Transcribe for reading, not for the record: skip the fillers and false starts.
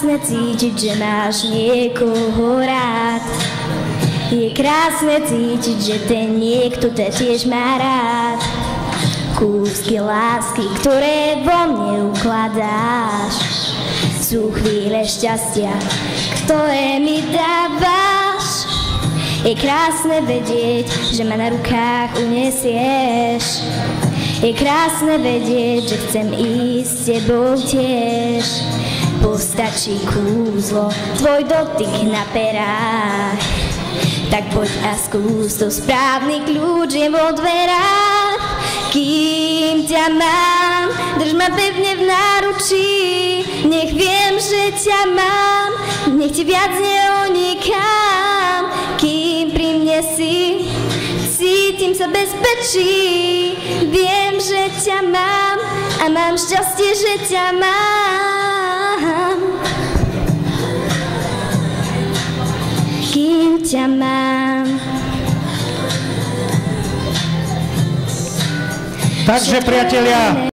krásne cítiť, že máš niekoho rád. Je krásne cítiť, že ten niekto ťa tiež má rád. Kúsky lásky, ktoré vo mne ukladáš, sú chvíle šťastia, ktoré mi dávaš. Je krásne vedieť, že ma na rukách uniesieš. Je krásne vedieť, že chcem ísť s tebou tiež. Postačí kúzlo, tvoj dotyk na perách. Tak poď a skús, to správny kľúč je vo dverách. Kým ťa mám, drž ma pevne v náručí. Nech viem, že ťa mám, nech ti viac neunikám. Kým pri mne si, cítim sa bezpečí. Viem, že ťa mám a mám šťastie, že ťa mám. Kým ťa mám. Takže priatelia,